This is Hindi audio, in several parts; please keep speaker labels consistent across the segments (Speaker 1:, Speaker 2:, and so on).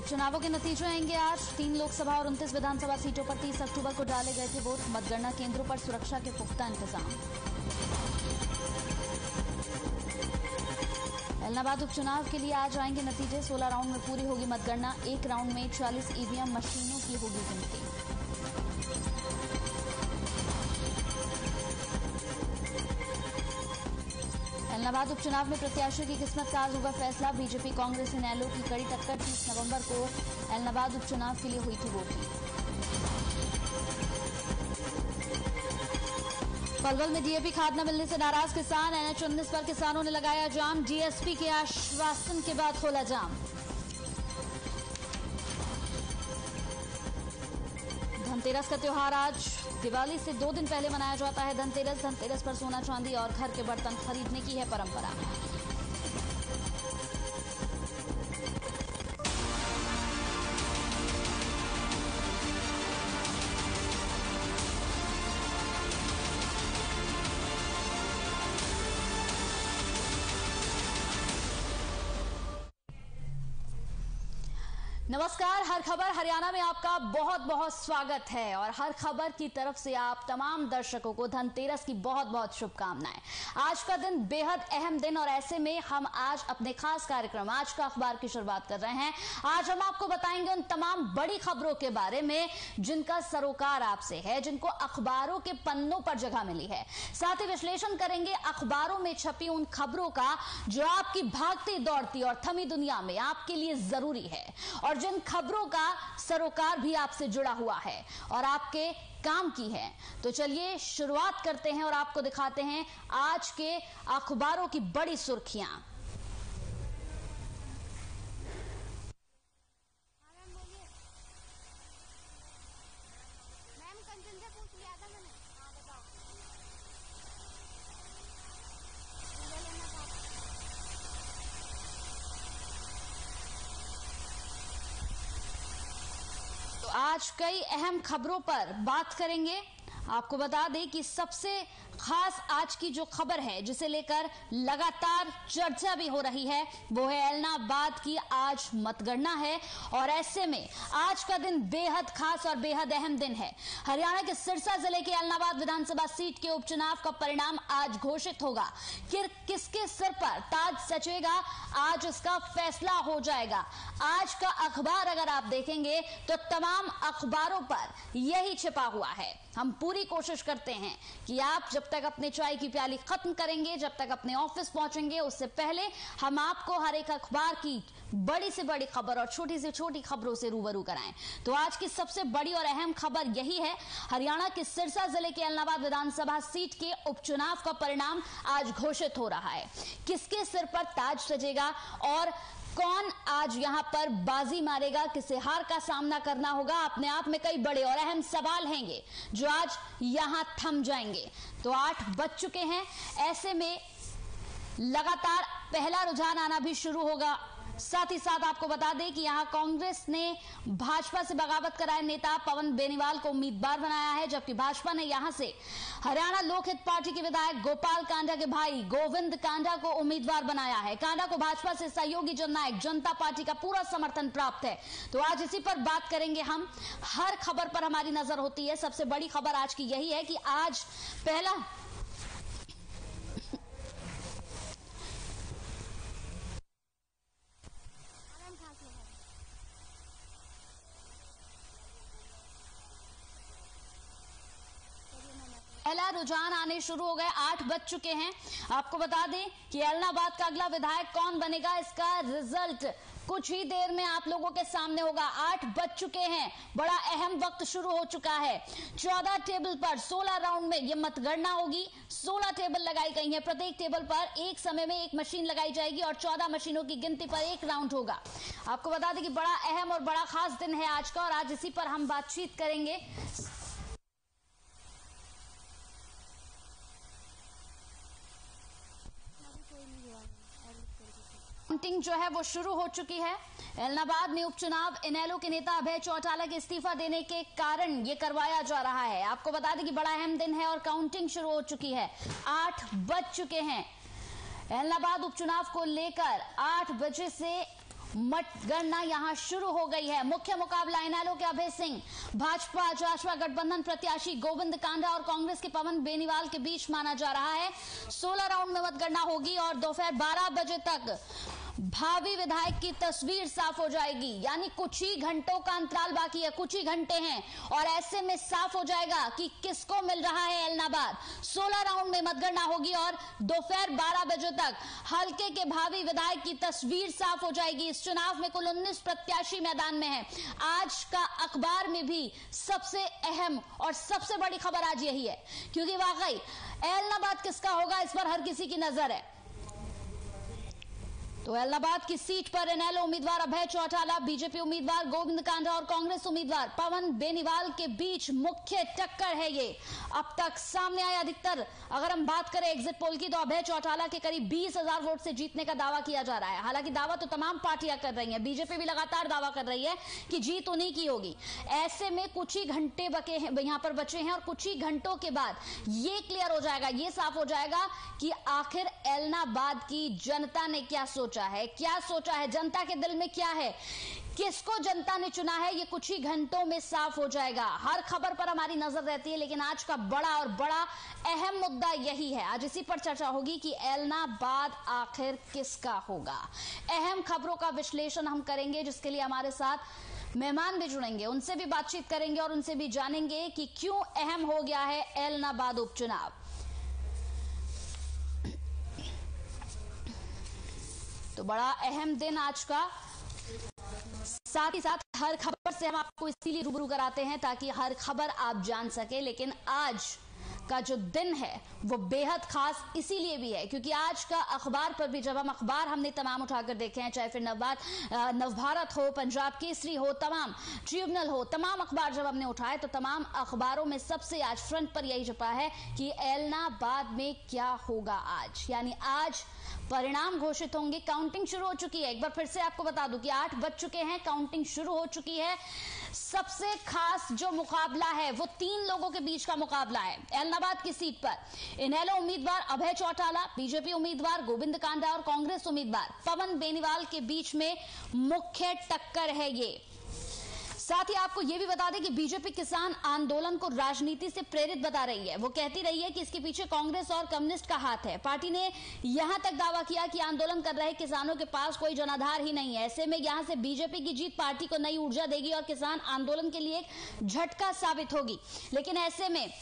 Speaker 1: उपचुनावों के नतीजे आएंगे आज। 3 लोकसभा और 29 विधानसभा सीटों पर 30 अक्टूबर को डाले गए थे वोट। मतगणना केंद्रों पर सुरक्षा के पुख्ता इंतजाम। एलनाबाद उपचुनाव के लिए आज आएंगे नतीजे। 16 राउंड में पूरी होगी मतगणना। एक राउंड में 40 ईवीएम मशीनों की होगी गिनती। एलनाबाद उपचुनाव में प्रत्याशियों की किस्मत का आज होगा फैसला। बीजेपी कांग्रेस इनेलो की कड़ी टक्कर। 30 नवंबर को एलनाबाद उपचुनाव के लिए हुई थी वोटिंग। पलवल में डीएपी खाद न मिलने से नाराज किसान। एनएच 19 पर किसानों ने लगाया जाम। डीएसपी के आश्वासन के बाद खोला जाम। धनतेरस का त्योहार आज। दिवाली से 2 दिन पहले मनाया जाता है धनतेरस। धनतेरस पर सोना चांदी और घर के बर्तन खरीदने की है परंपरा। नमस्कार, हर खबर हरियाणा में आपका बहुत बहुत स्वागत है और हर खबर की तरफ से आप तमाम दर्शकों को धनतेरस की बहुत बहुत शुभकामनाएं। आज का दिन बेहद अहम दिन और ऐसे में हम आज अपने खास कार्यक्रम आज का अखबार की शुरुआत कर रहे हैं। आज हम आपको बताएंगे उन तमाम बड़ी खबरों के बारे में जिनका सरोकार आपसे है, जिनको अखबारों के पन्नों पर जगह मिली है। साथ ही विश्लेषण करेंगे अखबारों में छपी उन खबरों का जो आपकी भागती दौड़ती और थमी दुनिया में आपके लिए जरूरी है और जिन खबरों का सरोकार भी आपसे जुड़ा हुआ है और आपके काम की है। तो चलिए शुरुआत करते हैं और आपको दिखाते हैं आज के अखबारों की बड़ी सुर्खियां। आज कई अहम खबरों पर बात करेंगे। आपको बता दें कि सबसे खास आज की जो खबर है जिसे लेकर लगातार चर्चा भी हो रही है वो है एलनाबाद की आज मतगणना है और ऐसे में आज का दिन बेहद खास और बेहद अहम दिन है। हरियाणा के सिरसा जिले के एलनाबाद विधानसभा सीट के उपचुनाव का परिणाम आज घोषित होगा। किसके सिर पर ताज सचेगा, आज इसका फैसला हो जाएगा। आज का अखबार अगर आप देखेंगे तो तमाम अखबारों पर यही छिपा हुआ है। हम पूरी कोशिश करते हैं कि आप जब तक अपने चाय की प्याली खत्म करेंगे, जब तक अपने ऑफिस पहुंचेंगे, उससे पहले हम आपको हर एक अखबार की बड़ी से बड़ी खबर और छोटी से छोटी खबरों से रूबरू कराएं। तो आज की सबसे बड़ी और अहम खबर यही है, हरियाणा के सिरसा जिले के एलनाबाद विधानसभा सीट के उपचुनाव का परिणाम आज घोषित हो रहा है। किसके सिर पर ताज सजेगा और कौन आज यहां पर बाजी मारेगा, किसे हार का सामना करना होगा, अपने आप में कई बड़े और अहम सवाल हैंगे जो आज यहां थम जाएंगे। तो 8 बज चुके हैं, ऐसे में लगातार पहला रुझान आना भी शुरू होगा। साथ ही साथ आपको बता दें कि यहां कांग्रेस ने भाजपा से बगावत कराए नेता पवन बेनीवाल को उम्मीदवार बनाया है, जबकि भाजपा ने यहां से हरियाणा लोकहित पार्टी के विधायक गोपाल कांडा के भाई गोविंद कांडा को उम्मीदवार बनाया है। कांडा को भाजपा से सहयोगी जननायक जनता पार्टी का पूरा समर्थन प्राप्त है। तो आज इसी पर बात करेंगे हम। हर खबर पर हमारी नजर होती है। सबसे बड़ी खबर आज की यही है कि आज पहला रुझान आने शुरू हो गए। 8 बज चुके हैं। आपको बता दें कि एलनाबाद का अगला विधायक कौन बनेगा, इसका रिजल्ट कुछ ही देर में आप लोगों के सामने होगा। 8 बज चुके हैं, बड़ा अहम वक्त शुरू हो चुका है। 14 टेबल पर 16 राउंड में यह मतगणना होगी। 16 टेबल लगाई गई हैं। प्रत्येक टेबल पर एक समय में एक मशीन लगाई जाएगी और 14 मशीनों की गिनती पर एक राउंड होगा। आपको बता दें कि बड़ा अहम और बड़ा खास दिन है आज का और आज इसी पर हम बातचीत करेंगे। काउंटिंग जो है वो शुरू हो चुकी है। एलनाबाद में उपचुनाव इनेलो के नेता अभय चौटाला के इस्तीफा देने के कारण ये करवाया जा रहा है। आपको बता दें कि बड़ा अहम दिन है और काउंटिंग शुरू हो चुकी है। 8 बज चुके हैं। एलनाबाद उपचुनाव को लेकर 8 बजे से मतगणना यहां शुरू हो गई है। मुख्य मुकाबला इनेलो के अभय सिंह, भाजपा गठबंधन प्रत्याशी गोविंद कांडा और कांग्रेस के पवन बेनीवाल के बीच माना जा रहा है। 16 राउंड में मतगणना होगी और दोपहर 12 बजे तक भावी विधायक की तस्वीर साफ हो जाएगी। यानी कुछ ही घंटों का अंतराल बाकी है, कुछ ही घंटे हैं और ऐसे में साफ हो जाएगा कि किसको मिल रहा है ऐलनाबाद। 16 राउंड में मतगणना होगी और दोपहर 12 बजे तक हलके के भावी विधायक की तस्वीर साफ हो जाएगी। इस चुनाव में कुल 19 प्रत्याशी मैदान में हैं। आज का अखबार में भी सबसे अहम और सबसे बड़ी खबर आज यही है, क्योंकि वाकई ऐलनाबाद किसका होगा इस पर हर किसी की नजर है। तो ऐलनाबाद की सीट पर इनेलो उम्मीदवार अभय चौटाला, बीजेपी उम्मीदवार गोविंद कांडा और कांग्रेस उम्मीदवार पवन बेनीवाल के बीच मुख्य टक्कर है। ये अब तक सामने आया अधिकतर अगर हम बात करें एग्जिट पोल की, तो अभय चौटाला के करीब 20,000 वोट से जीतने का दावा किया जा रहा है। हालांकि दावा तो तमाम पार्टियां कर रही हैं, बीजेपी भी लगातार दावा कर रही है कि जीत उन्हीं की होगी। ऐसे में कुछ ही घंटे यहां पर बचे हैं और कुछ ही घंटों के बाद ये क्लियर हो जाएगा, ये साफ हो जाएगा कि आखिर ऐलनाबाद की जनता ने क्या सोचा है, क्या सोचा है, जनता के दिल में क्या है, किसको जनता ने चुना है, ये कुछ ही घंटों में साफ हो जाएगा। हर खबर पर हमारी नजर रहती है, लेकिन आज का बड़ा अहम मुद्दा यही है। आज इसी पर चर्चा होगी कि ऐलनाबाद आखिर किसका होगा। अहम खबरों का विश्लेषण हम करेंगे, जिसके लिए हमारे साथ मेहमान भी जुड़ेंगे, उनसे भी बातचीत करेंगे और उनसे भी जानेंगे कि क्यों अहम हो गया है ऐलनाबाद उपचुनाव। तो बड़ा अहम दिन आज का, साथ ही साथ हर खबर से हम आपको इसीलिए रूबरू कराते हैं ताकि हर खबर आप जान सके। लेकिन आज का जो दिन है वो बेहद खास इसीलिए भी है क्योंकि आज का अखबार पर भी, जब हम अखबार हमने तमाम उठाकर देखे हैं, चाहे फिर नवभारत हो, पंजाब केसरी हो, तमाम ट्रिब्यूनल हो, तमाम अखबार जब हमने उठाए तो तमाम अखबारों में सबसे आज फ्रंट पर यही छपा है कि ऐलनाबाद में क्या होगा आज। यानी आज परिणाम घोषित होंगे, काउंटिंग शुरू हो चुकी है। एक बार फिर से आपको बता दूं कि 8 बज चुके हैं, काउंटिंग शुरू हो चुकी है। सबसे खास जो मुकाबला है वो 3 लोगों के बीच का मुकाबला है। ऐलनाबाद की सीट पर इनेलो उम्मीदवार अभय चौटाला, बीजेपी उम्मीदवार गोविंद कांडा और कांग्रेस उम्मीदवार पवन बेनीवाल के बीच में मुख्य टक्कर है ये। साथ ही आपको यह भी बता दें कि बीजेपी किसान आंदोलन को राजनीति से प्रेरित बता रही है। वो कहती रही है कि इसके पीछे कांग्रेस और कम्युनिस्ट का हाथ है। पार्टी ने यहां तक दावा किया कि आंदोलन कर रहे किसानों के पास कोई जनाधार ही नहीं है। ऐसे में यहां से बीजेपी की जीत पार्टी को नई ऊर्जा देगी और किसान आंदोलन के लिए एक झटका साबित होगी। लेकिन ऐसे में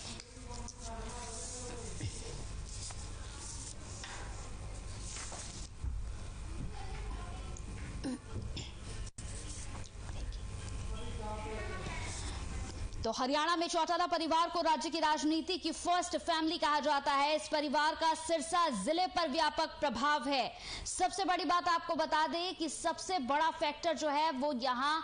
Speaker 1: तो हरियाणा में चौटाला परिवार को राज्य की राजनीति की फर्स्ट फैमिली कहा जाता है। इस परिवार का सिरसा जिले पर व्यापक प्रभाव है। सबसे बड़ी बात आपको बता दें कि सबसे बड़ा फैक्टर जो है वो यहां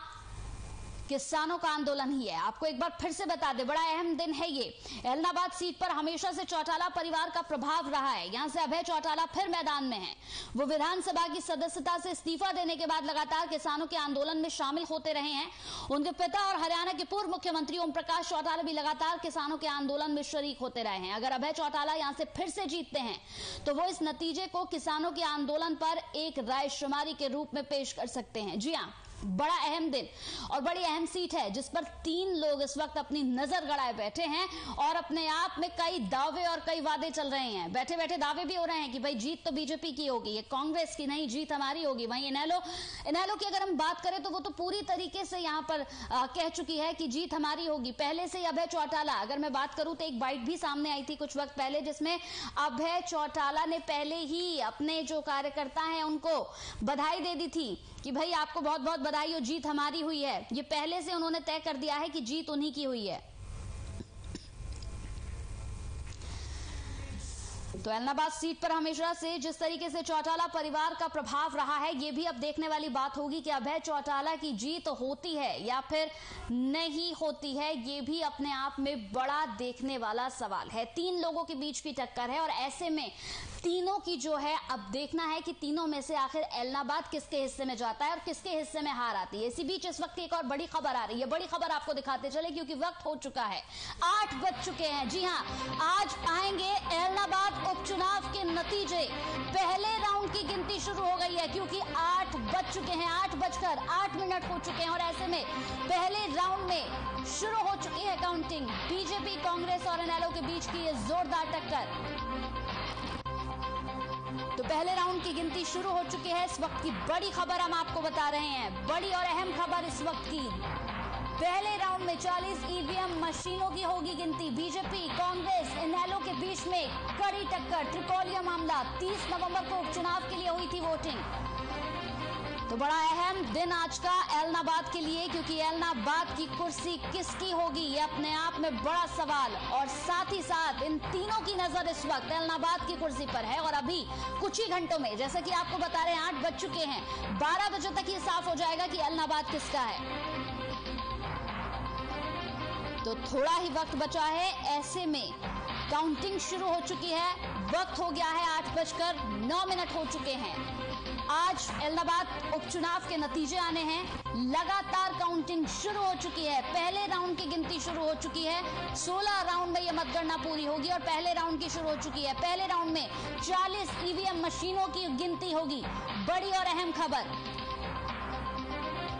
Speaker 1: किसानों का आंदोलन ही है। आपको एक बार फिर से बता दें, बड़ा अहम दिन है ये। ऐलनाबाद सीट पर हमेशा से चौटाला परिवार का प्रभाव रहा है। यहां से अभय चौटाला फिर मैदान में हैं। वो विधानसभा की सदस्यता से इस्तीफा देने के बाद लगातार किसानों के आंदोलन में शामिल होते रहे हैं। उनके पिता और हरियाणा के पूर्व मुख्यमंत्री ओम प्रकाश चौटाला भी लगातार किसानों के आंदोलन में शरीक होते रहे हैं। अगर अभय चौटाला यहां से फिर से जीतते हैं तो वो इस नतीजे को किसानों के आंदोलन पर एक रायशुमारी के रूप में पेश कर सकते हैं। जी हां, बड़ा अहम दिन और बड़ी अहम सीट है जिस पर 3 लोग इस वक्त अपनी नजर गड़ाए बैठे हैं और अपने आप में कई दावे और कई वादे चल रहे हैं। बैठे बैठे दावे भी हो रहे हैं कि भाई जीत तो बीजेपी की होगी, ये कांग्रेस की नहीं, जीत हमारी होगी। वहीं इनेलो की अगर हम बात करें तो वो तो पूरी तरीके से यहां पर कह चुकी है कि जीत हमारी होगी। पहले से अभय चौटाला, अगर मैं बात करूं तो एक बाइट भी सामने आई थी कुछ वक्त पहले, जिसमें अभय चौटाला ने पहले ही अपने जो कार्यकर्ता हैं उनको बधाई दे दी थी कि भाई आपको बहुत बहुत बधाई हो, जीत हमारी हुई है। ये पहले से उन्होंने तय कर दिया है कि जीत उन्हीं की हुई है। तो ऐलनाबाद सीट पर हमेशा से जिस तरीके से चौटाला परिवार का प्रभाव रहा है, ये भी अब देखने वाली बात होगी कि अभय चौटाला की जीत होती है या फिर नहीं होती है। ये भी अपने आप में बड़ा देखने वाला सवाल है। 3 लोगों के बीच की टक्कर है और ऐसे में तीनों की जो है अब देखना है कि तीनों में से आखिर ऐलनाबाद किसके हिस्से में जाता है और किसके हिस्से में हार आती है। इसी बीच इस वक्त एक और बड़ी खबर आ रही है। बड़ी खबर आपको दिखाते चले क्योंकि वक्त हो चुका है, 8 बज चुके हैं। जी हां, आज आएंगे ऐलनाबाद उपचुनाव के के नतीजे, पहले राउंड की गिनती शुरू हो गई है क्योंकि 8 बज चुके हैं, 8:08 हो चुके हैं और ऐसे में पहले राउंड में शुरू हो चुकी है काउंटिंग। बीजेपी, कांग्रेस और इनेलो के बीच की ये जोरदार टक्कर। तो पहले राउंड की गिनती शुरू हो चुकी है। इस वक्त की बड़ी खबर हम आपको बता रहे हैं, बड़ी और अहम खबर इस वक्त की। पहले राउंड में 40 ईवीएम मशीनों की होगी गिनती। बीजेपी, कांग्रेस, इनेलो के बीच में कड़ी टक्कर। ट्रिपोलिया मामला, 30 नवंबर को उपचुनाव के लिए हुई थी वोटिंग। तो बड़ा अहम दिन आज का एलनाबाद के लिए, क्योंकि एलनाबाद की कुर्सी किसकी होगी ये अपने आप में बड़ा सवाल। और साथ ही साथ इन तीनों की नजर इस वक्त एलनाबाद की कुर्सी पर है। और अभी कुछ ही घंटों में, जैसे कि आपको बता रहे हैं, 8 बज चुके हैं, 12 बजे तक ये साफ हो जाएगा कि एलनाबाद किसका है। तो थोड़ा ही वक्त बचा है, ऐसे में काउंटिंग शुरू हो चुकी है। वक्त हो गया है 8:09 हो चुके हैं। आज एलनाबाद उपचुनाव के नतीजे आने हैं। लगातार काउंटिंग शुरू हो चुकी है। पहले राउंड की गिनती शुरू हो चुकी है। 16 राउंड में यह मतगणना पूरी होगी और पहले राउंड की शुरू हो चुकी है। पहले राउंड में 40 ईवीएम मशीनों की गिनती होगी। बड़ी और अहम खबर,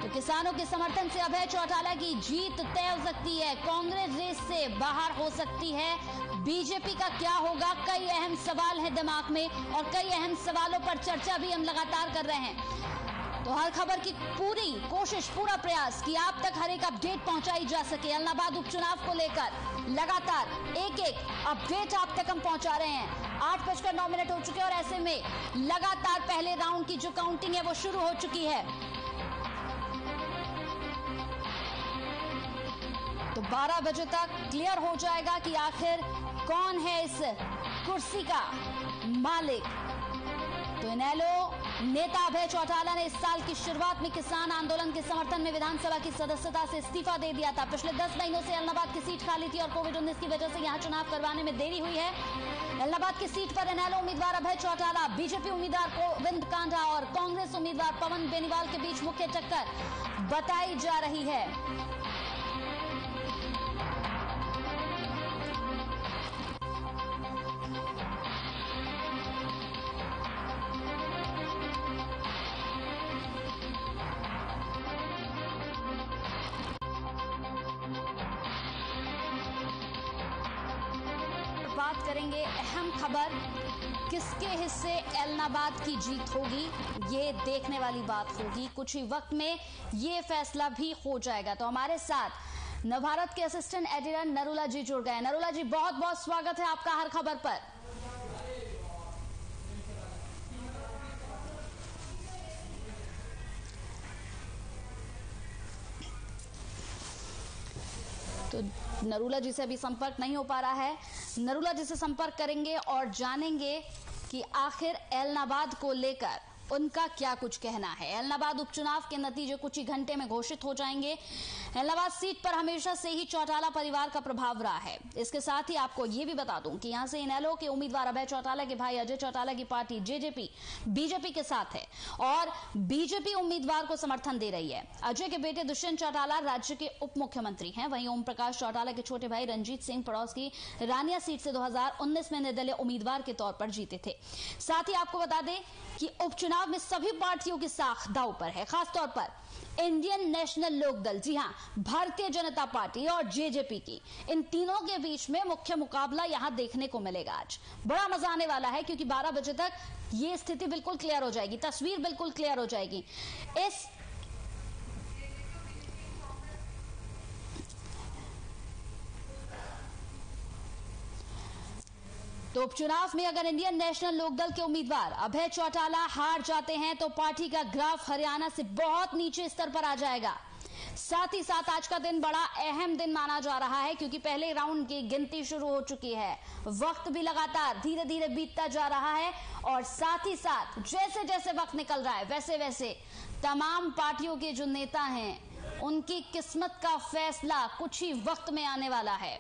Speaker 1: तो किसानों के समर्थन से अभय चौटाला की जीत तय हो सकती है। कांग्रेस रेस से बाहर हो सकती है। बीजेपी का क्या होगा, कई अहम सवाल हैं दिमाग में और कई अहम सवालों पर चर्चा भी हम लगातार कर रहे हैं। तो हर खबर की पूरी कोशिश, पूरा प्रयास कि आप तक हर एक अपडेट पहुंचाई जा सके। एलनाबाद उपचुनाव को लेकर लगातार एक अपडेट आप तक हम पहुंचा रहे हैं। 8:09 हो चुके हैं और ऐसे में लगातार पहले राउंड की जो काउंटिंग है वो शुरू हो चुकी है। तो 12 बजे तक क्लियर हो जाएगा कि आखिर कौन है इस कुर्सी का मालिक। तो इनेलो नेता अभय चौटाला ने इस साल की शुरुआत में किसान आंदोलन के समर्थन में विधानसभा की सदस्यता से इस्तीफा दे दिया था। पिछले 10 महीनों से एलनाबाद की सीट खाली थी और कोविड-19 की वजह से यहां चुनाव करवाने में देरी हुई है। एलनाबाद की सीट पर इनेलो उम्मीदवार अभय चौटाला, बीजेपी उम्मीदवार गोविंद कांडा और कांग्रेस उम्मीदवार पवन बेनीवाल के बीच मुख्य टक्कर बताई जा रही है। बात करेंगे अहम खबर, किसके हिस्से एलनाबाद की जीत होगी, ये देखने वाली बात होगी। कुछ ही वक्त में ये फैसला भी हो जाएगा। तो हमारे साथ नवभारत के असिस्टेंट एडिटर नरूला जी जुड़ गए। नरूला जी, बहुत बहुत स्वागत है आपका हर खबर पर। तो नरूला जी से अभी संपर्क नहीं हो पा रहा है। नरूला जी से संपर्क करेंगे और जानेंगे कि आखिर एलनाबाद को लेकर उनका क्या कुछ कहना है। एलनाबाद उपचुनाव के नतीजे कुछ ही घंटे में घोषित हो जाएंगे। एलनाबाद सीट पर हमेशा से ही चौटाला परिवार का प्रभाव रहा है। इसके साथ ही आपको ये भी बता दूं कि यहां से इनेलो के उम्मीदवार अभय चौटाला के भाई अजय चौटाला की पार्टी जेजेपी बीजेपी के साथ है और बीजेपी उम्मीदवार को समर्थन दे रही है। अजय के बेटे दुष्यंत चौटाला राज्य के उप मुख्यमंत्री हैं। वहीं ओम प्रकाश चौटाला के छोटे भाई रंजीत सिंह पड़ोस की रानिया सीट से 2019 में निर्दलीय उम्मीदवार के तौर पर जीते थे। साथ ही आपको बता दें कि उपचुनाव में सभी पार्टियों की साख दांव पर है, खासतौर पर इंडियन नेशनल लोकदल, जी हां, भारतीय जनता पार्टी और जेजेपी की। इन तीनों के बीच में मुख्य मुकाबला यहां देखने को मिलेगा। आज बड़ा मजा आने वाला है क्योंकि 12 बजे तक ये स्थिति बिल्कुल क्लियर हो जाएगी, तस्वीर बिल्कुल क्लियर हो जाएगी। इस तो उपचुनाव में अगर इंडियन नेशनल लोकदल के उम्मीदवार अभय चौटाला हार जाते हैं तो पार्टी का ग्राफ हरियाणा से बहुत नीचे स्तर पर आ जाएगा। साथ ही साथ आज का दिन बड़ा अहम दिन माना जा रहा है क्योंकि पहले राउंड की गिनती शुरू हो चुकी है। वक्त भी लगातार धीरे धीरे बीतता जा रहा है और साथ ही साथ जैसे जैसे वक्त निकल रहा है वैसे वैसे तमाम पार्टियों के जो नेता हैं उनकी किस्मत का फैसला कुछ ही वक्त में आने वाला है।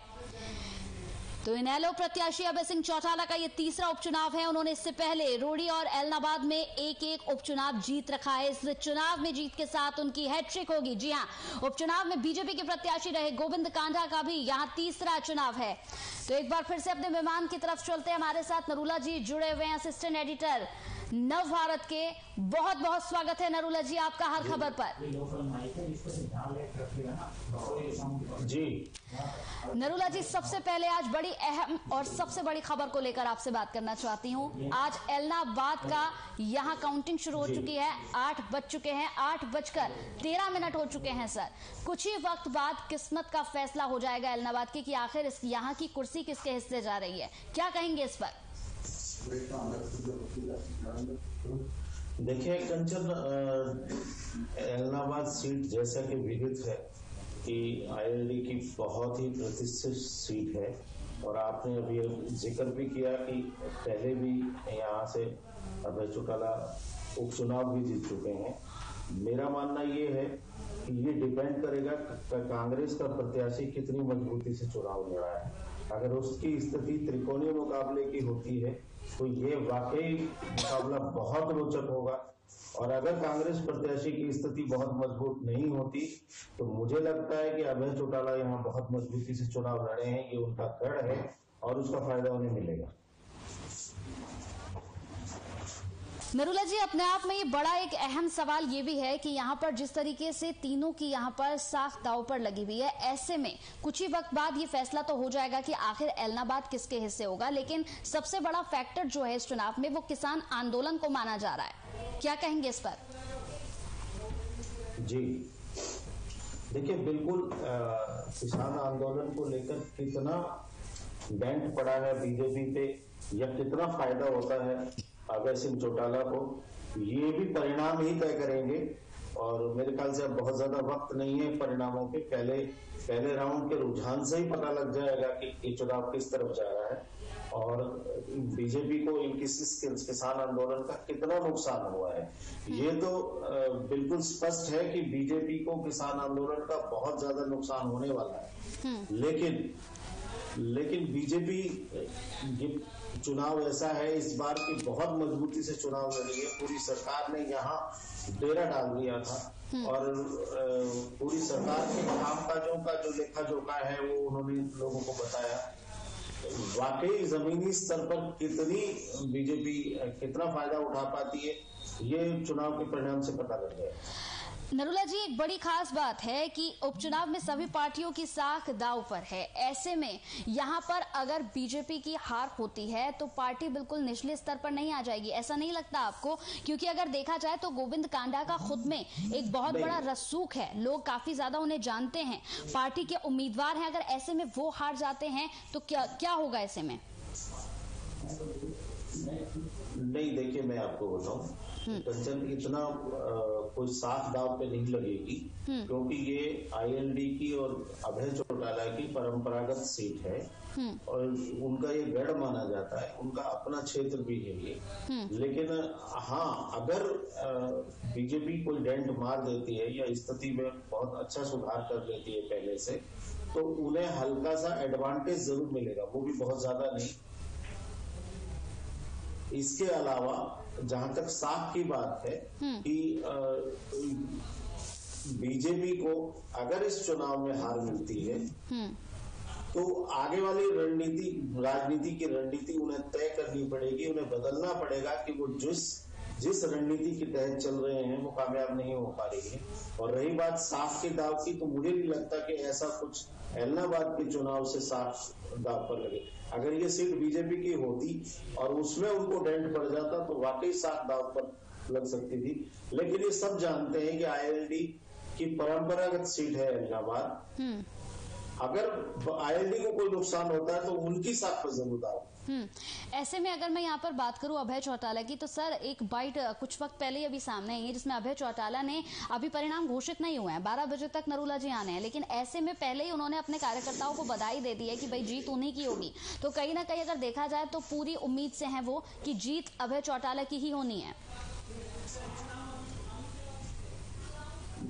Speaker 1: तो इनेलो प्रत्याशी अभय सिंह चौटाला का ये तीसरा उपचुनाव है। उन्होंने इससे पहले रोडी और एलनाबाद में एक उपचुनाव जीत रखा है। इस चुनाव में जीत के साथ उनकी हैट्रिक होगी। जी हां, उपचुनाव में बीजेपी के प्रत्याशी रहे गोविंद कांडा का भी यहां तीसरा चुनाव है। तो एक बार फिर से अपने मेहमान की तरफ चलते हैं। हमारे साथ नरूला जी जुड़े हुए हैं, असिस्टेंट एडिटर नव भारत के। बहुत बहुत स्वागत है नरूला जी आपका हर खबर पर।
Speaker 2: जी
Speaker 1: नरूला जी, सबसे पहले आज बड़ी अहम और सबसे बड़ी खबर को लेकर आपसे बात करना चाहती हूं। आज एलनाबाद का यहां काउंटिंग शुरू हो चुकी है। 8 बज चुके हैं, 8:13 हो चुके हैं सर। कुछ ही वक्त बाद किस्मत का फैसला हो जाएगा एलनाबाद के कि आखिर यहाँ की कुर्सी किसके हिस्से जा रही है। क्या कहेंगे इस पर?
Speaker 2: देखिए कंचन, एलनाबाद सीट जैसा कि विदित है कि आईएलडी की बहुत ही प्रतिष्ठित सीट है और आपने अभी जिक्र भी किया कि पहले भी यहाँ से अभय चौटाला उपचुनाव भी जीत चुके हैं। मेरा मानना ये है कि ये डिपेंड करेगा कांग्रेस का प्रत्याशी कितनी मजबूती से चुनाव लड़ा है। अगर उसकी स्थिति त्रिकोणीय मुकाबले की होती है तो ये वाकई मुकाबला बहुत रोचक होगा। और अगर कांग्रेस प्रत्याशी की स्थिति बहुत मजबूत नहीं होती तो मुझे लगता है कि अभय चौटाला यहाँ बहुत मजबूती से चुनाव लड़े हैं। ये उनका गढ़ है और उसका फायदा उन्हें मिलेगा।
Speaker 1: नरूला जी, अपने आप में ये बड़ा एक अहम सवाल ये भी है कि यहाँ पर जिस तरीके से तीनों की यहाँ पर साख दांव पर लगी हुई है, ऐसे में कुछ ही वक्त बाद ये फैसला तो हो जाएगा कि आखिर एलनाबाद किसके हिस्से होगा। लेकिन सबसे बड़ा फैक्टर जो है इस चुनाव में वो किसान आंदोलन को माना जा रहा है। क्या कहेंगे इस पर?
Speaker 2: जी देखिए, बिल्कुल किसान आंदोलन को लेकर कितना डेंट पड़ा है बीजेपी पे या कितना फायदा होता है अभय सिंह चौटाला को, ये भी परिणाम ही तय करेंगे। और मेरे ख्याल से अब बहुत ज्यादा वक्त नहीं है परिणामों के। पहले राउंड के रुझान से ही पता लग जाएगा कि ये चुनाव किस तरफ जा रहा है और बीजेपी को किसान आंदोलन का कितना नुकसान हुआ है। ये तो बिल्कुल स्पष्ट है कि बीजेपी को किसान आंदोलन का बहुत ज्यादा नुकसान होने वाला है। लेकिन बीजेपी चुनाव ऐसा है इस बार की बहुत मजबूती से चुनाव लड़ी है। पूरी सरकार ने यहाँ डेरा डाल दिया था और पूरी सरकार के कामकाजों का जो लेखा जोखा है वो उन्होंने लोगों को बताया। वाकई जमीनी स्तर पर कितनी बीजेपी कितना फायदा उठा पाती है ये चुनाव के परिणाम से पता लग गया।
Speaker 1: नरूला जी, एक बड़ी खास बात है कि उपचुनाव में सभी पार्टियों की साख दांव पर है। ऐसे में यहाँ पर अगर बीजेपी की हार होती है तो पार्टी बिल्कुल निचले स्तर पर नहीं आ जाएगी, ऐसा नहीं लगता आपको? क्योंकि अगर देखा जाए तो गोविंद कांडा का खुद में एक बहुत बड़ा रसूख है, लोग काफी ज्यादा उन्हें जानते हैं, पार्टी के उम्मीदवार हैं। अगर ऐसे में वो हार जाते हैं तो क्या होगा ऐसे में?
Speaker 2: नहीं, देखिए मैं आपको बताऊं, कंचन इतना कोई साफ दाव पे नहीं लगेगी क्योंकि ये आईएलडी की और अभय चौटाला की परंपरागत सीट है और उनका ये गढ़ माना जाता है, उनका अपना क्षेत्र भी है ये। लेकिन हाँ, अगर बीजेपी कोई डेंट मार देती है या स्थिति में बहुत अच्छा सुधार कर लेती है पहले से, तो उन्हें हल्का सा एडवांटेज जरूर मिलेगा, वो भी बहुत ज्यादा नहीं। इसके अलावा जहां तक साख की बात है कि बीजेपी को अगर इस चुनाव में हार मिलती है तो आगे वाली राजनीति की रणनीति उन्हें तय करनी पड़ेगी, उन्हें बदलना पड़ेगा कि वो जिस रणनीति के तहत चल रहे हैं वो कामयाब नहीं हो पा रही है। और रही बात साख के दाव की, तो मुझे नहीं लगता कि ऐसा कुछ एलनाबाद के चुनाव से साख दाव पर लगे। अगर ये सीट बीजेपी की होती और उसमें उनको डेंट पड़ जाता तो वाकई साख दाव पर लग सकती थी। लेकिन ये सब जानते हैं कि आईएलडी की परंपरागत सीट है एलनाबाद। अगर आईएलडी को कोई नुकसान होता है तो उनकी साख पर जरूर दाव।
Speaker 1: ऐसे में अगर मैं यहाँ पर बात करूं अभय चौटाला की, तो सर एक बाइट कुछ वक्त पहले ही अभी सामने आई है जिसमें अभय चौटाला ने, अभी परिणाम घोषित नहीं हुए हैं, 12 बजे तक नरूला जी आने हैं, लेकिन ऐसे में पहले ही उन्होंने अपने कार्यकर्ताओं को बधाई दे दी है कि भाई जीत उन्हीं की होगी। तो कहीं ना कहीं अगर देखा जाए तो पूरी उम्मीद से है वो कि जीत अभय चौटाला की ही होनी है।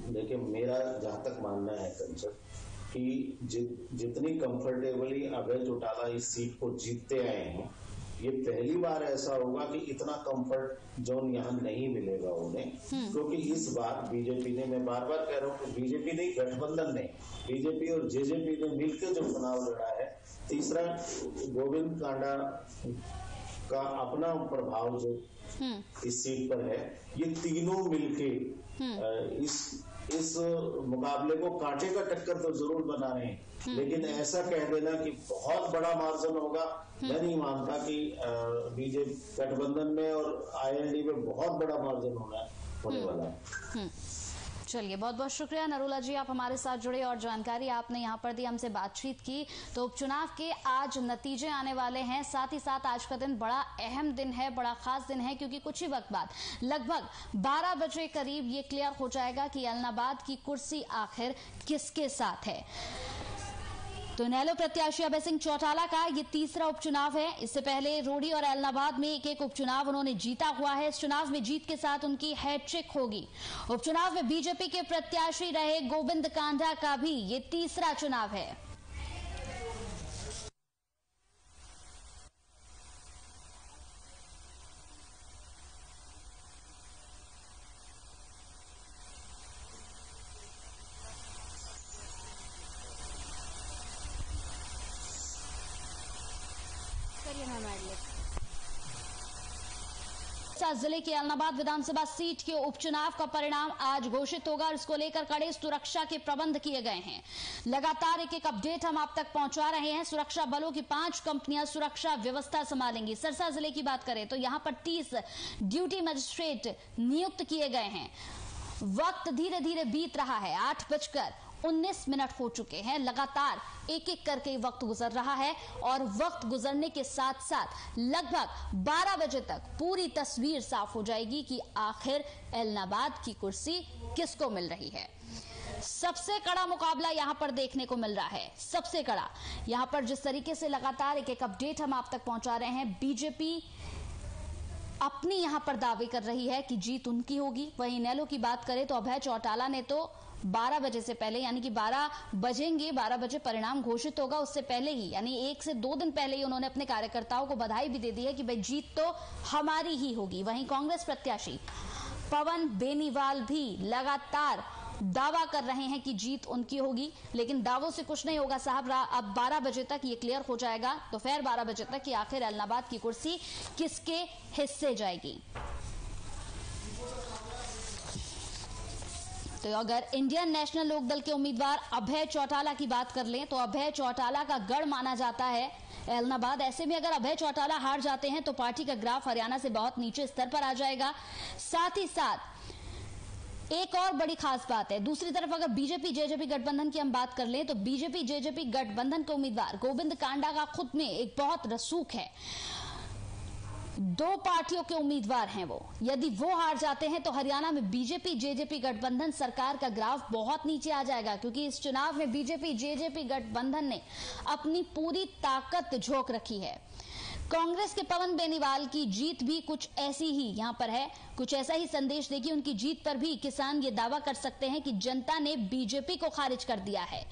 Speaker 2: देखिए, मेरा जहां तक मानना है कंचन कि जितनी कंफर्टेबली अभय चौटाला इस सीट को जीतते आए हैं, ये पहली बार ऐसा होगा कि इतना कंफर्ट जोन यहाँ नहीं मिलेगा उन्हें, क्योंकि इस बार बीजेपी ने, मैं बार बार कह रहा हूँ कि बीजेपी नहीं, गठबंधन ने, बीजेपी और जेजेपी ने मिलकर जो चुनाव लड़ा है, तीसरा गोविंद कांडा का अपना प्रभाव जो इस सीट पर है, ये तीनों मिलके इस मुकाबले को कांटे का टक्कर तो जरूर बना रहे हैं, लेकिन ऐसा कह देना कि बहुत बड़ा मार्जिन होगा, मैं नहीं मानता कि बीजेपी गठबंधन में और आईएनडी में बहुत बड़ा मार्जिन होने वाला है।
Speaker 1: चलिए, बहुत बहुत शुक्रिया नरोला जी, आप हमारे साथ जुड़े और जानकारी आपने यहाँ पर दी, हमसे बातचीत की। तो उपचुनाव के आज नतीजे आने वाले हैं, साथ ही साथ आज का दिन बड़ा अहम दिन है, बड़ा खास दिन है, क्योंकि कुछ ही वक्त बाद लगभग 12 बजे करीब ये क्लियर हो जाएगा कि एलनाबाद की कुर्सी आखिर किसके साथ है। तो इनेलो प्रत्याशी अभय सिंह चौटाला का ये तीसरा उपचुनाव है। इससे पहले रोडी और एलनाबाद में एक उपचुनाव उन्होंने जीता हुआ है। इस चुनाव में जीत के साथ उनकी हैट्रिक होगी। उपचुनाव में बीजेपी के प्रत्याशी रहे गोविंद कांडा का भी ये तीसरा चुनाव है। जिले के एलनाबाद विधानसभा सीट के उपचुनाव का परिणाम आज घोषित होगा और इसको लेकर कड़े सुरक्षा के प्रबंध किए गए हैं। लगातार एक अपडेट हम आप तक पहुंचा रहे हैं। सुरक्षा बलों की 5 कंपनियां सुरक्षा व्यवस्था संभालेंगी। सिरसा जिले की बात करें तो यहां पर 30 ड्यूटी मजिस्ट्रेट नियुक्त किए गए हैं। वक्त धीरे धीरे बीत रहा है, 8:19 हो चुके हैं। लगातार एक करके वक्त गुजर रहा है और वक्त गुजरने के साथ साथ लगभग 12 बजे तक पूरी तस्वीर साफ हो जाएगी कि आखिर एलनाबाद की कुर्सी किसको मिल रही है। सबसे कड़ा मुकाबला यहां पर देखने को मिल रहा है, सबसे कड़ा। यहां पर जिस तरीके से लगातार एक अपडेट हम आप तक पहुंचा रहे हैं, बीजेपी अपनी यहां पर दावे कर रही है कि जीत उनकी होगी। वहीं इनेलो की बात करें तो अभय चौटाला ने तो 12 बजे से पहले, यानी कि 12 बजेंगे, 12 बजे परिणाम घोषित होगा, उससे पहले ही यानी 1 से 2 दिन पहले ही उन्होंने अपने कार्यकर्ताओं को बधाई भी दे दी है कि भाई जीत तो हमारी ही होगी। वहीं कांग्रेस प्रत्याशी पवन बेनीवाल भी लगातार दावा कर रहे हैं कि जीत उनकी होगी, लेकिन दावों से कुछ नहीं होगा साहब। अब 12 बजे तक ये क्लियर हो जाएगा, दोपहर 12 बजे तक कि आखिर एलनाबाद की कुर्सी किसके हिस्से जाएगी। तो अगर इंडियन नेशनल लोकदल के उम्मीदवार अभय चौटाला की बात कर लें तो अभय चौटाला का गढ़ माना जाता है एलनाबाद। ऐसे में अगर अभय चौटाला हार जाते हैं तो पार्टी का ग्राफ हरियाणा से बहुत नीचे स्तर पर आ जाएगा। साथ ही साथ एक और बड़ी खास बात है, दूसरी तरफ अगर बीजेपी जेजेपी गठबंधन की हम बात कर लें तो बीजेपी जेजेपी गठबंधन के उम्मीदवार गोविंद कांडा का खुद में एक बहुत रसूख है। 2 पार्टियों के उम्मीदवार हैं वो, यदि वो हार जाते हैं तो हरियाणा में बीजेपी जेजेपी गठबंधन सरकार का ग्राफ बहुत नीचे आ जाएगा, क्योंकि इस चुनाव में बीजेपी जेजेपी गठबंधन ने अपनी पूरी ताकत झोंक रखी है। कांग्रेस के पवन बेनीवाल की जीत भी कुछ ऐसी ही यहां पर है, कुछ ऐसा ही संदेश देगी। उनकी जीत पर भी किसान ये दावा कर सकते हैं कि जनता ने बीजेपी को खारिज कर दिया है।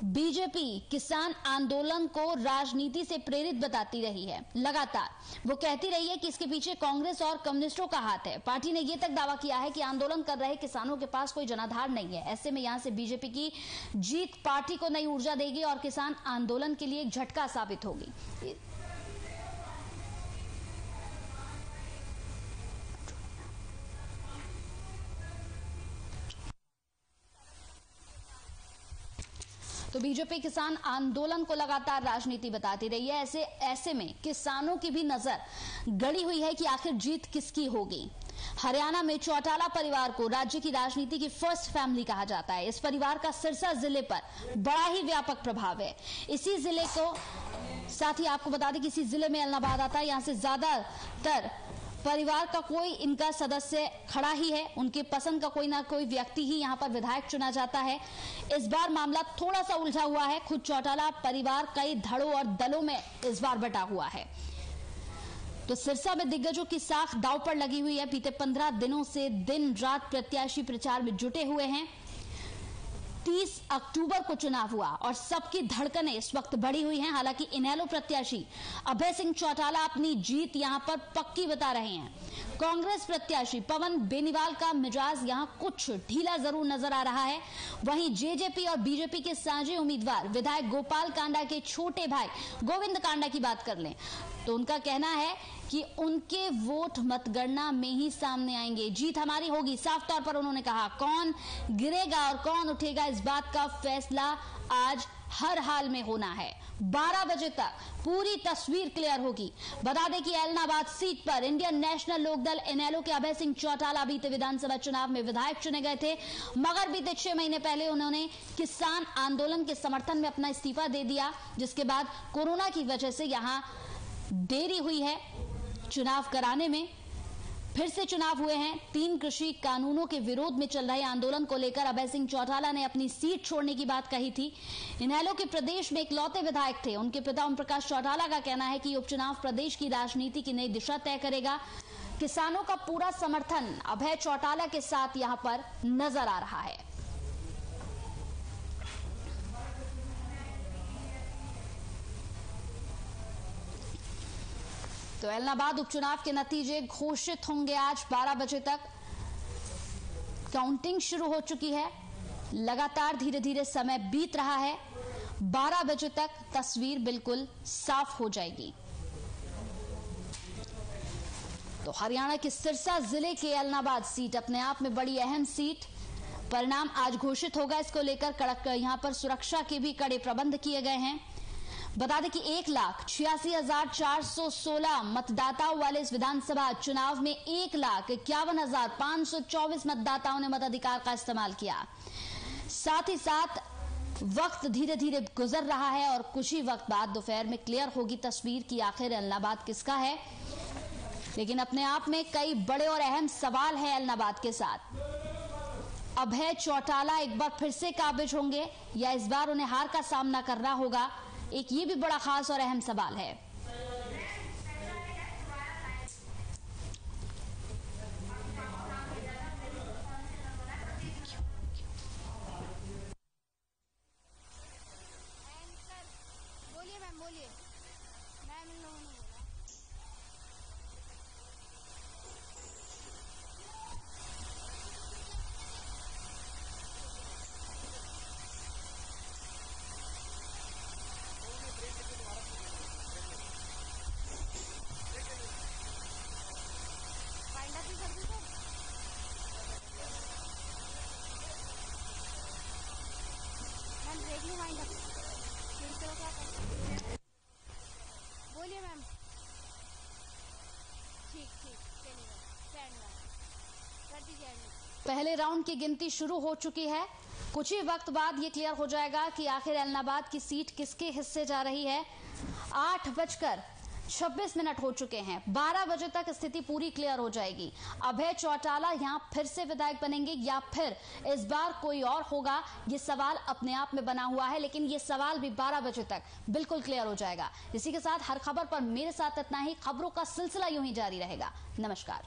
Speaker 1: बीजेपी किसान आंदोलन को राजनीति से प्रेरित बताती रही है। लगातार वो कहती रही है कि इसके पीछे कांग्रेस और कम्युनिस्टों का हाथ है। पार्टी ने यह तक दावा किया है कि आंदोलन कर रहे किसानों के पास कोई जनाधार नहीं है। ऐसे में यहां से बीजेपी की जीत पार्टी को नई ऊर्जा देगी और किसान आंदोलन के लिए एक झटका साबित होगी। तो बीजेपी किसान आंदोलन को लगातार राजनीति बताती रही है। ऐसे में किसानों की भी नजर गड़ी हुई है कि आखिर जीत किसकी होगी। हरियाणा में चौटाला परिवार को राज्य की राजनीति की फर्स्ट फैमिली कहा जाता है। इस परिवार का सिरसा जिले पर बड़ा ही व्यापक प्रभाव है। इसी जिले को साथ ही आपको बता दें कि इसी जिले में एलनाबाद आता है। यहां से ज्यादातर परिवार का कोई इनका सदस्य खड़ा ही है, उनके पसंद का कोई ना कोई व्यक्ति ही यहां पर विधायक चुना जाता है। इस बार मामला थोड़ा सा उलझा हुआ है। खुद चौटाला परिवार कई धड़ों और दलों में इस बार बटा हुआ है। तो सिरसा में दिग्गजों की साख दांव पर लगी हुई है। बीते 15 दिनों से दिन रात प्रत्याशी प्रचार में जुटे हुए हैं। 30 अक्टूबर को चुनाव हुआ और सबकी धड़कनें इस वक्त बढ़ी हुई हैं। हालांकि इनेलो प्रत्याशी अभय सिंह चौटाला अपनी जीत यहां पर पक्की बता रहे हैं। कांग्रेस प्रत्याशी पवन बेनीवाल का मिजाज यहां कुछ ढीला जरूर नजर आ रहा है। वहीं जेजेपी और बीजेपी के साझे उम्मीदवार विधायक गोपाल कांडा के छोटे भाई गोविंद कांडा की बात कर लें तो उनका कहना है कि उनके वोट मतगणना में ही सामने आएंगे, जीत हमारी होगी। साफ तौर पर उन्होंने कहा कौन गिरेगा और कौन उठेगा इस बात का फैसला आज हर हाल में होना है। 12 बजे तक पूरी तस्वीर क्लियर होगी। बता दें कि एलनाबाद सीट पर इंडियन नेशनल लोकदल इनेलो के अभय सिंह चौटाला बीते विधानसभा चुनाव में विधायक चुने गए थे, मगर बीते 6 महीने पहले उन्होंने किसान आंदोलन के समर्थन में अपना इस्तीफा दे दिया, जिसके बाद कोरोना की वजह से यहां देरी हुई है चुनाव कराने में। फिर से चुनाव हुए हैं। 3 कृषि कानूनों के विरोध में चल रहे आंदोलन को लेकर अभय सिंह चौटाला ने अपनी सीट छोड़ने की बात कही थी। इनेलो के प्रदेश में इकलौते विधायक थे। उनके पिता ओम प्रकाश चौटाला का कहना है कि उपचुनाव प्रदेश की राजनीति की नई दिशा तय करेगा। किसानों का पूरा समर्थन अभय चौटाला के साथ यहां पर नजर आ रहा है। तो एलनाबाद उपचुनाव के नतीजे घोषित होंगे आज 12 बजे तक। काउंटिंग शुरू हो चुकी है, लगातार धीरे धीरे समय बीत रहा है। 12 बजे तक तस्वीर बिल्कुल साफ हो जाएगी। तो हरियाणा के सिरसा जिले के एलनाबाद सीट अपने आप में बड़ी अहम सीट। परिणाम आज घोषित होगा, इसको लेकर कड़क यहां पर सुरक्षा के भी कड़े प्रबंध किए गए हैं। बता दें कि 1,86,416 मतदाताओं वाले इस विधानसभा चुनाव में 1,51,524 मतदाताओं ने मताधिकार का इस्तेमाल किया। साथ ही साथ वक्त धीरे धीरे गुजर रहा है और कुछ ही वक्त बाद दोपहर में क्लियर होगी तस्वीर कि आखिर एलनाबाद किसका है। लेकिन अपने आप में कई बड़े और अहम सवाल है एलनाबाद के साथ। अभय चौटाला एक बार फिर से काबिज होंगे या इस बार उन्हें हार का सामना करना होगा, एक ये भी बड़ा खास और अहम सवाल है।
Speaker 3: बोलिए मैम, बोलिए मैम। बोलिए मैम। ठीक चलिए कर दीजिए।
Speaker 1: पहले राउंड की गिनती शुरू हो चुकी है। कुछ ही वक्त बाद ये क्लियर हो जाएगा कि आखिर एलनाबाद की सीट किसके हिस्से जा रही है। 8:26 हो चुके हैं। 12 बजे तक स्थिति पूरी क्लियर हो जाएगी। अभय चौटाला यहां फिर से विधायक बनेंगे या फिर इस बार कोई और होगा, ये सवाल अपने आप में बना हुआ है। लेकिन ये सवाल भी 12 बजे तक बिल्कुल क्लियर हो जाएगा। इसी के साथ हर खबर पर मेरे साथ इतना ही। खबरों का सिलसिला यूं ही जारी रहेगा। नमस्कार।